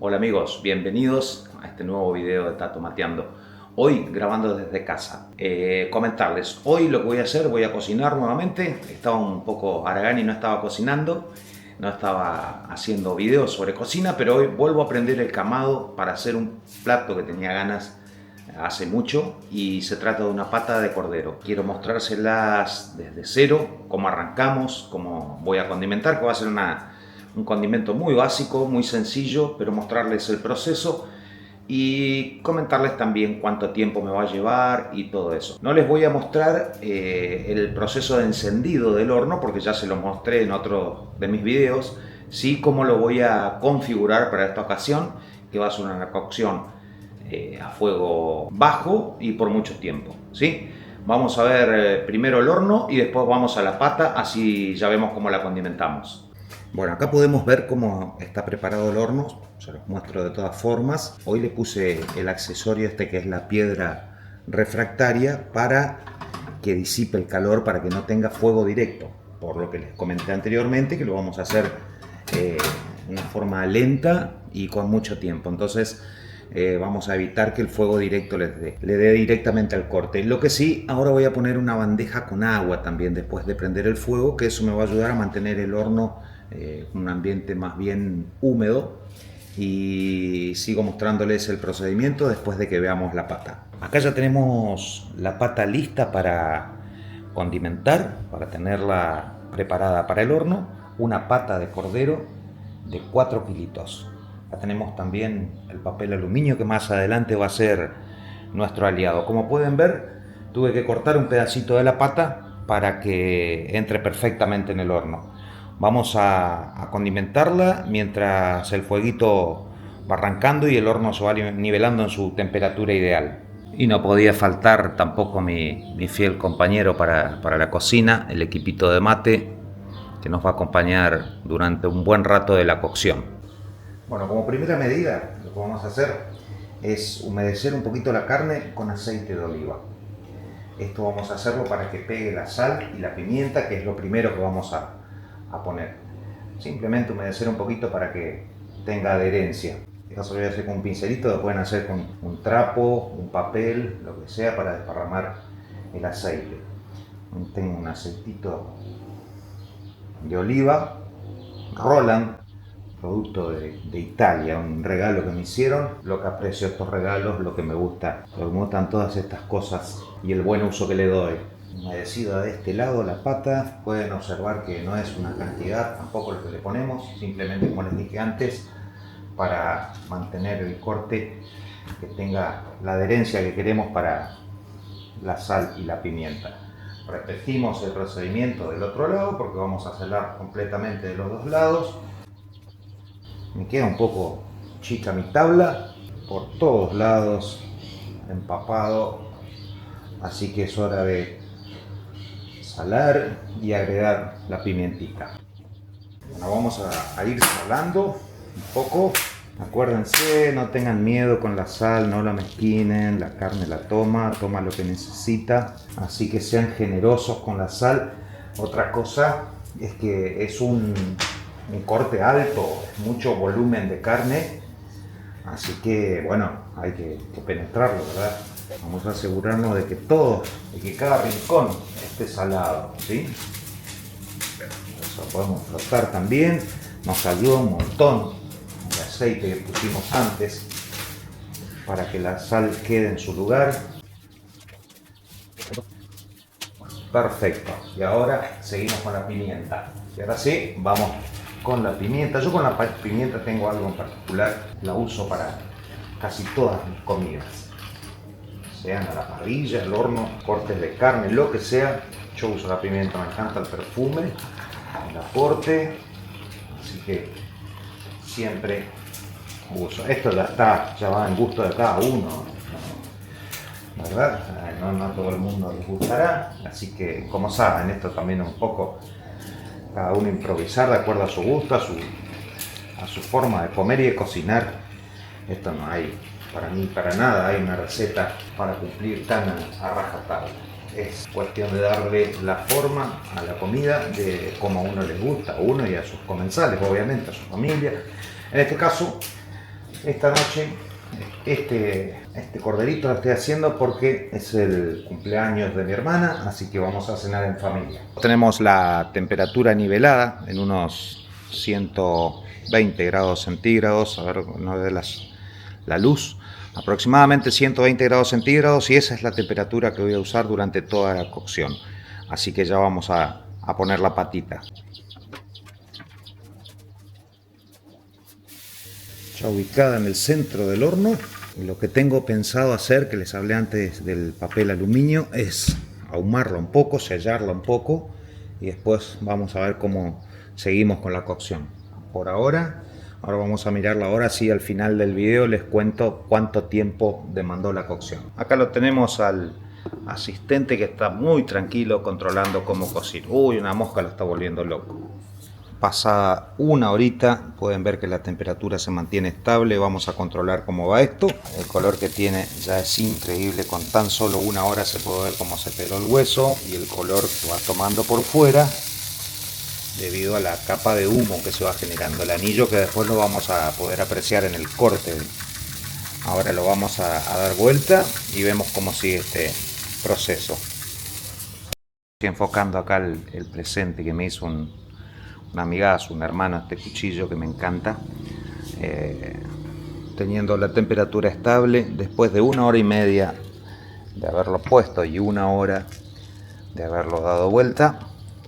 Hola amigos, bienvenidos a este nuevo video de Tato Mateando. Hoy grabando desde casa. Comentarles, hoy lo que voy a hacer, voy a cocinar nuevamente. Estaba un poco haragán y no estaba cocinando, no estaba haciendo videos sobre cocina, pero hoy vuelvo a aprender el camado para hacer un plato que tenía ganas hace mucho, y se trata de una pata de cordero. Quiero mostrárselas desde cero, cómo arrancamos, cómo voy a condimentar, que va a ser un condimento muy básico, muy sencillo, pero mostrarles el proceso y comentarles también cuánto tiempo me va a llevar y todo eso. No les voy a mostrar el proceso de encendido del horno porque ya se lo mostré en otro de mis videos. Sí, cómo lo voy a configurar para esta ocasión, que va a ser una cocción a fuego bajo y por mucho tiempo, ¿sí? Vamos a ver primero el horno y después vamos a la pata, así ya vemos cómo la condimentamos. Bueno, acá podemos ver cómo está preparado el horno, se los muestro de todas formas. Hoy le puse el accesorio este que es la piedra refractaria para que disipe el calor, para que no tenga fuego directo, por lo que les comenté anteriormente, que lo vamos a hacer de una forma lenta y con mucho tiempo. Entonces vamos a evitar que el fuego directo le dé directamente al corte. Lo que sí, ahora voy a poner una bandeja con agua también después de prender el fuego, que eso me va a ayudar a mantener el horno un ambiente más bien húmedo. Y sigo mostrándoles el procedimiento después de que veamos la pata. Acá ya tenemos la pata lista para condimentar, para tenerla preparada para el horno. Una pata de cordero de 4 kilitos. Ya tenemos también el papel aluminio, que más adelante va a ser nuestro aliado. Como pueden ver, tuve que cortar un pedacito de la pata para que entre perfectamente en el horno. Vamos a condimentarla mientras el fueguito va arrancando y el horno se va nivelando en su temperatura ideal. Y no podía faltar tampoco mi fiel compañero para la cocina, el equipito de mate, que nos va a acompañar durante un buen rato de la cocción. Bueno, como primera medida, lo que vamos a hacer es humedecer un poquito la carne con aceite de oliva. Esto vamos a hacerlo para que pegue la sal y la pimienta, que es lo primero que vamos a poner. Simplemente humedecer un poquito para que tenga adherencia. Esto se lo voy a hacer con un pincelito, lo pueden hacer con un trapo, un papel, lo que sea, para desparramar el aceite. Tengo un aceitito de oliva, Roland, producto de Italia, un regalo que me hicieron. Lo que aprecio estos regalos, lo que me gusta, lo que me gustan todas estas cosas y el buen uso que le doy. Humedecida de este lado la pata, pueden observar que no es una cantidad tampoco lo que le ponemos, simplemente, como les dije antes, para mantener el corte, que tenga la adherencia que queremos para la sal y la pimienta. Repetimos el procedimiento del otro lado porque vamos a salar completamente de los dos lados. Me queda un poco chica mi tabla, por todos lados empapado, así que es hora de salar y agregar la pimientita. Bueno, vamos a ir salando un poco. Acuérdense, no tengan miedo con la sal, no la mezquinen, la carne la toma lo que necesita, así que sean generosos con la sal. Otra cosa es que es un corte alto, mucho volumen de carne, así que bueno, hay que penetrarlo, ¿verdad? Vamos a asegurarnos de que cada rincón esté salado, ¿sí? Eso podemos frotar también, nos ayuda un montón el aceite que pusimos antes para que la sal quede en su lugar. Perfecto, y ahora seguimos con la pimienta. Y ahora sí, vamos con la pimienta. Yo con la pimienta tengo algo en particular, la uso para casi todas mis comidas, sean a la parrilla, al horno, cortes de carne, lo que sea. Yo uso la pimienta, me encanta el perfume, el aporte, así que siempre uso. Esto ya va en gusto de cada uno, ¿verdad? No a todo el mundo les gustará, así que, como saben, esto también es un poco cada uno improvisar de acuerdo a su gusto, a su forma de comer y de cocinar. Esto no hay, para mí, para nada hay una receta para cumplir tan a rajatabla. Es cuestión de darle la forma a la comida de como a uno les gusta, a uno y a sus comensales, obviamente, a su familia. En este caso, esta noche este corderito lo estoy haciendo porque es el cumpleaños de mi hermana, así que vamos a cenar en familia. Tenemos la temperatura nivelada en unos 120 grados centígrados, a ver, no ve la luz, aproximadamente 120 grados centígrados, y esa es la temperatura que voy a usar durante toda la cocción. Así que ya vamos a poner la patita. Ya ubicada en el centro del horno. Lo que tengo pensado hacer, que les hablé antes del papel aluminio, es ahumarla un poco, sellarla un poco, y después vamos a ver cómo seguimos con la cocción. Por ahora vamos a mirar la hora, sí, al final del video les cuento cuánto tiempo demandó la cocción. Acá lo tenemos al asistente que está muy tranquilo controlando cómo cocina. Uy, una mosca lo está volviendo loco. Pasada una horita pueden ver que la temperatura se mantiene estable. Vamos a controlar cómo va esto. El color que tiene ya es increíble. Con tan solo una hora se puede ver cómo se peló el hueso y el color que va tomando por fuera debido a la capa de humo que se va generando. El anillo que después lo vamos a poder apreciar en el corte. Ahora lo vamos a dar vuelta y vemos cómo sigue este proceso. Estoy enfocando acá el presente que me hizo una amigazo, un hermano, este cuchillo que me encanta, teniendo la temperatura estable. Después de una hora y media de haberlo puesto y una hora de haberlo dado vuelta,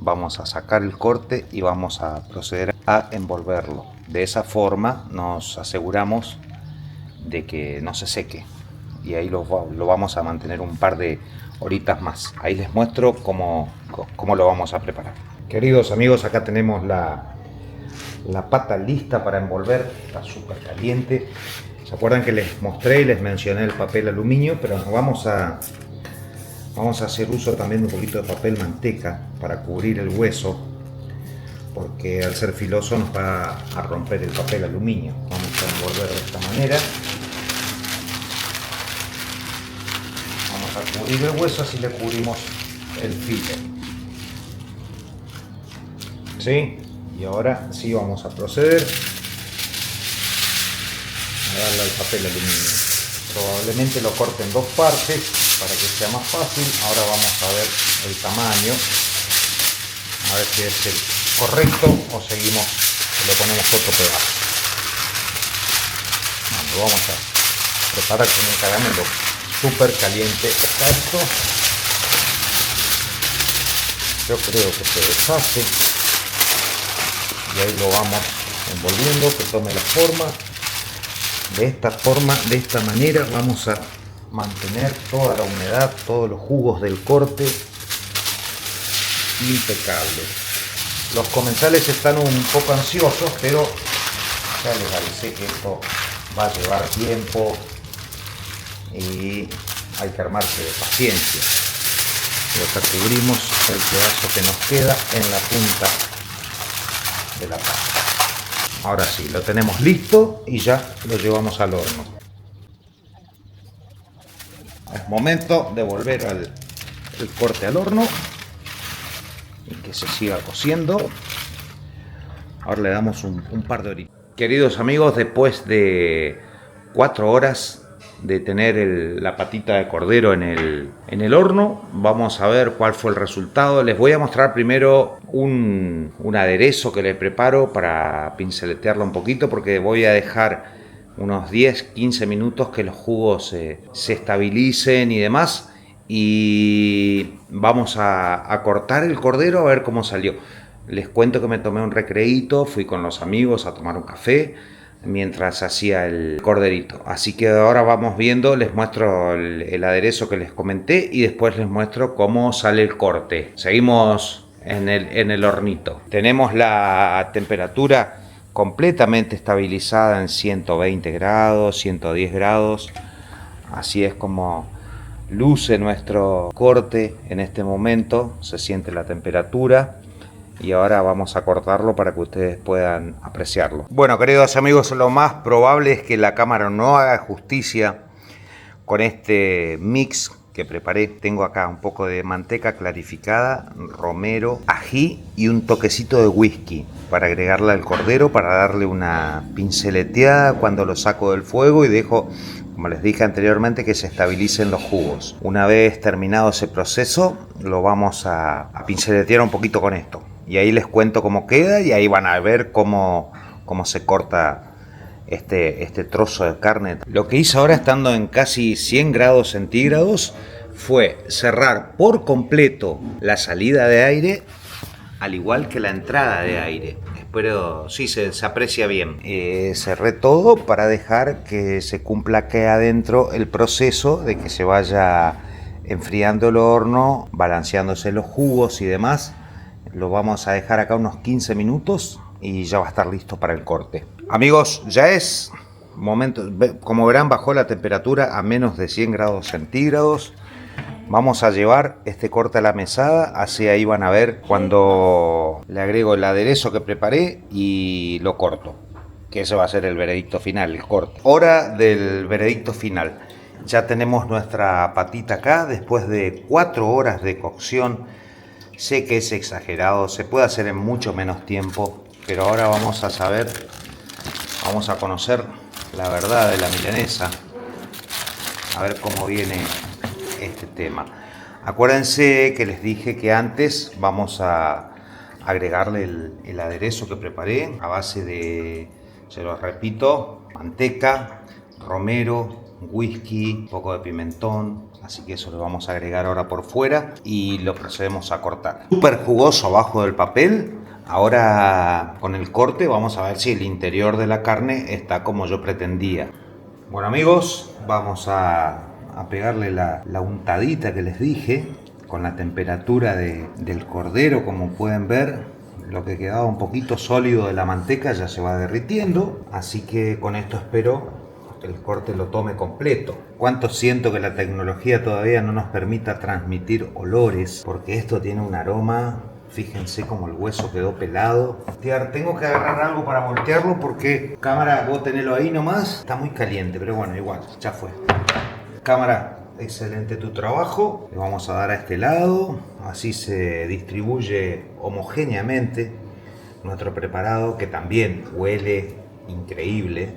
vamos a sacar el corte y vamos a proceder a envolverlo. De esa forma nos aseguramos de que no se seque, y ahí lo vamos a mantener un par de horitas más. Ahí les muestro cómo lo vamos a preparar. Queridos amigos, acá tenemos la pata lista para envolver. Está súper caliente. ¿Se acuerdan que les mostré y les mencioné el papel aluminio? Pero vamos a hacer uso también de un poquito de papel manteca para cubrir el hueso, porque al ser filoso nos va a romper el papel aluminio. Vamos a envolver de esta manera. Vamos a cubrir el hueso, así le cubrimos el filo. ¿Sí? Y ahora sí vamos a proceder a darle al papel aluminio. Probablemente lo corte en dos partes para que sea más fácil. Ahora vamos a ver el tamaño, a ver si es el correcto o seguimos, le ponemos otro pedazo. Lo vamos a preparar con un caramelo. Súper caliente está esto. Yo creo que se deshace. Y ahí lo vamos envolviendo, que tome la forma. De esta manera vamos a mantener toda la humedad, todos los jugos del corte impecables. Los comensales están un poco ansiosos, pero ya les avisé que esto va a llevar tiempo y hay que armarse de paciencia. Lo cubrimos el pedazo que nos queda en la punta de la pasta. Ahora sí, lo tenemos listo y ya lo llevamos al horno. Es momento de volver el corte al horno y que se siga cociendo. Ahora le damos un par de horitas. Queridos amigos, después de 4 horas de tener la patita de cordero en el horno, vamos a ver cuál fue el resultado. Les voy a mostrar primero un aderezo que le preparo para pinceletearlo un poquito, porque voy a dejar unos 10-15 minutos que los jugos se estabilicen y demás, y vamos a cortar el cordero a ver cómo salió. Les cuento que me tomé un recreíto, fui con los amigos a tomar un café mientras hacía el corderito. Así que ahora vamos viendo, les muestro el aderezo que les comenté y después les muestro cómo sale el corte. Seguimos en el hornito. Tenemos la temperatura completamente estabilizada en 120 grados, 110 grados. Así es como luce nuestro corte en este momento. Se siente la temperatura. Y ahora vamos a cortarlo para que ustedes puedan apreciarlo. Bueno, queridos amigos, lo más probable es que la cámara no haga justicia con este mix que preparé. Tengo acá un poco de manteca clarificada, romero, ají y un toquecito de whisky para agregarle al cordero, para darle una pinceleteada cuando lo saco del fuego y dejo, como les dije anteriormente, que se estabilicen los jugos. Una vez terminado ese proceso, lo vamos a pinceletear un poquito con esto. Y ahí les cuento cómo queda y ahí van a ver cómo se corta este trozo de carne. Lo que hice ahora, estando en casi 100 grados centígrados, fue cerrar por completo la salida de aire, al igual que la entrada de aire. Espero, sí, se aprecia bien. Cerré todo para dejar que se cumpla aquí adentro el proceso de que se vaya enfriando el horno, balanceándose los jugos y demás. Lo vamos a dejar acá unos 15 minutos y ya va a estar listo para el corte. Amigos, ya es momento, como verán, bajó la temperatura a menos de 100 grados centígrados. Vamos a llevar este corte a la mesada, así ahí van a ver cuando le agrego el aderezo que preparé y lo corto, que ese va a ser el veredicto final, el corte. Hora del veredicto final. Ya tenemos nuestra patita acá después de 4 horas de cocción. Sé que es exagerado, se puede hacer en mucho menos tiempo, pero ahora vamos a saber, vamos a conocer la verdad de la milanesa, a ver cómo viene este tema. Acuérdense que les dije que antes vamos a agregarle el aderezo que preparé a base de, se lo repito, manteca, romero, whisky, un poco de pimentón, así que eso lo vamos a agregar ahora por fuera y lo procedemos a cortar. Súper jugoso abajo del papel. Ahora con el corte vamos a ver si el interior de la carne está como yo pretendía. Bueno amigos, vamos a pegarle la untadita que les dije con la temperatura del cordero. Como pueden ver, lo que quedaba un poquito sólido de la manteca ya se va derritiendo, así que con esto espero que el corte lo tome completo. Cuánto siento que la tecnología todavía no nos permita transmitir olores, porque esto tiene un aroma. Fíjense cómo el hueso quedó pelado. Tengo que agarrar algo para voltearlo porque, cámara, vos tenelo ahí nomás. Está muy caliente, pero bueno, igual, ya fue. Cámara, excelente tu trabajo. Le vamos a dar a este lado, así se distribuye homogéneamente nuestro preparado, que también huele increíble.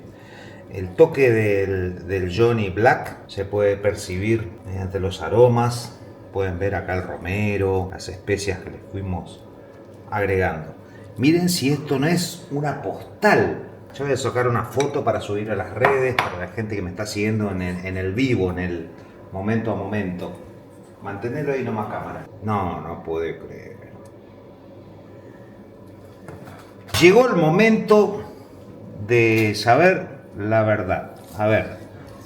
El toque del Johnny Black se puede percibir mediante los aromas. Pueden ver acá el romero, las especias que le fuimos agregando. Miren si esto no es una postal. Yo voy a sacar una foto para subir a las redes, para la gente que me está siguiendo en el vivo, en el momento a momento. Mantenerlo ahí nomás, cámara. No puedo creer. Llegó el momento de saber la verdad. A ver.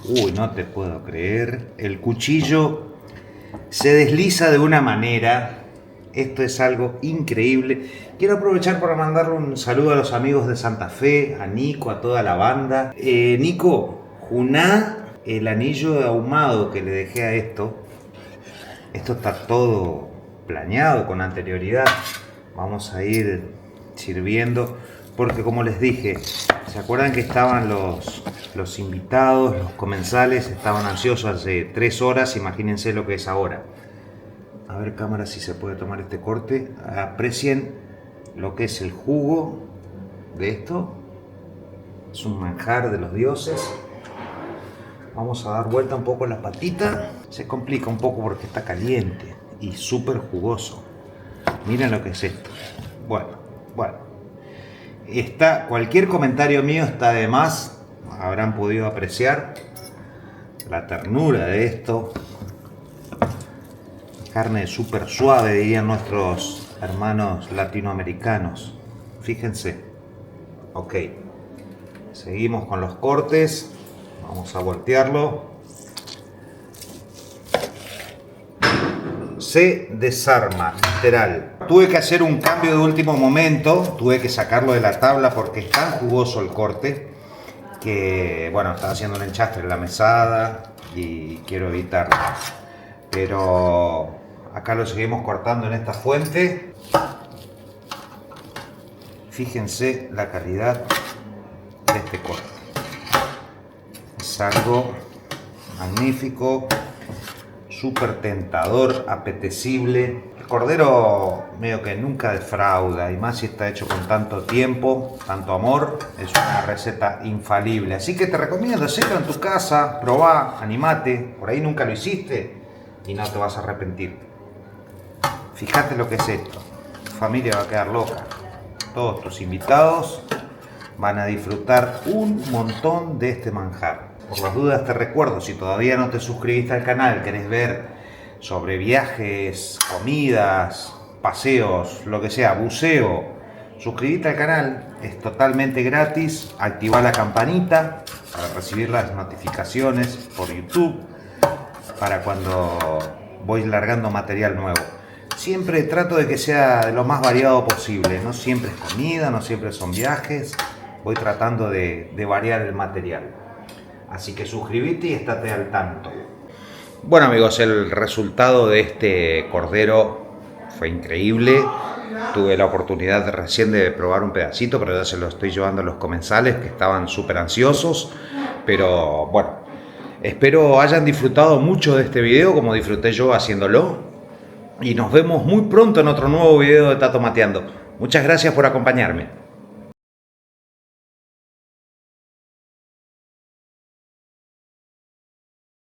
Uy, no te puedo creer. El cuchillo se desliza de una manera. Esto es algo increíble. Quiero aprovechar para mandarle un saludo a los amigos de Santa Fe, a Nico, a toda la banda. Nico, juná el anillo ahumado que le dejé a esto. Esto está todo planeado con anterioridad. Vamos a ir sirviendo porque, como les dije, ¿se acuerdan que estaban los invitados, los comensales? Estaban ansiosos hace 3 horas, imagínense lo que es ahora. A ver, cámara, si se puede tomar este corte. Aprecien lo que es el jugo de esto. Es un manjar de los dioses. Vamos a dar vuelta un poco la patita. Se complica un poco porque está caliente y súper jugoso. Miren lo que es esto. Bueno. Cualquier comentario mío está de más. Habrán podido apreciar la ternura de esto. Carne súper suave, dirían nuestros hermanos latinoamericanos. Fíjense. Ok. Seguimos con los cortes. Vamos a voltearlo. Se desarma, literal. Tuve que hacer un cambio de último momento. Tuve que sacarlo de la tabla porque es tan jugoso el corte que, bueno, estaba haciendo un enchastre en la mesada y quiero evitarlo. Pero acá lo seguimos cortando en esta fuente. Fíjense la calidad de este corte. Es algo magnífico, súper tentador, apetecible. El cordero medio que nunca defrauda, y más si está hecho con tanto tiempo, tanto amor. Es una receta infalible, así que te recomiendo hacerlo en tu casa, probá, animate. Por ahí nunca lo hiciste y no te vas a arrepentir. Fíjate lo que es esto, tu familia va a quedar loca. Todos tus invitados van a disfrutar un montón de este manjar. Por las dudas te recuerdo, si todavía no te suscribiste al canal, querés ver sobre viajes, comidas, paseos, lo que sea, buceo, suscríbete al canal, es totalmente gratis. Activa la campanita para recibir las notificaciones por YouTube para cuando voy largando material nuevo. Siempre trato de que sea de lo más variado posible, no siempre es comida, no siempre son viajes, voy tratando de variar el material. Así que suscríbete y estate al tanto. Bueno amigos, el resultado de este cordero fue increíble. Tuve la oportunidad recién de probar un pedacito, pero ya se lo estoy llevando a los comensales que estaban súper ansiosos. Pero bueno, espero hayan disfrutado mucho de este video como disfruté yo haciéndolo. Y nos vemos muy pronto en otro nuevo video de Tato Mateando. Muchas gracias por acompañarme.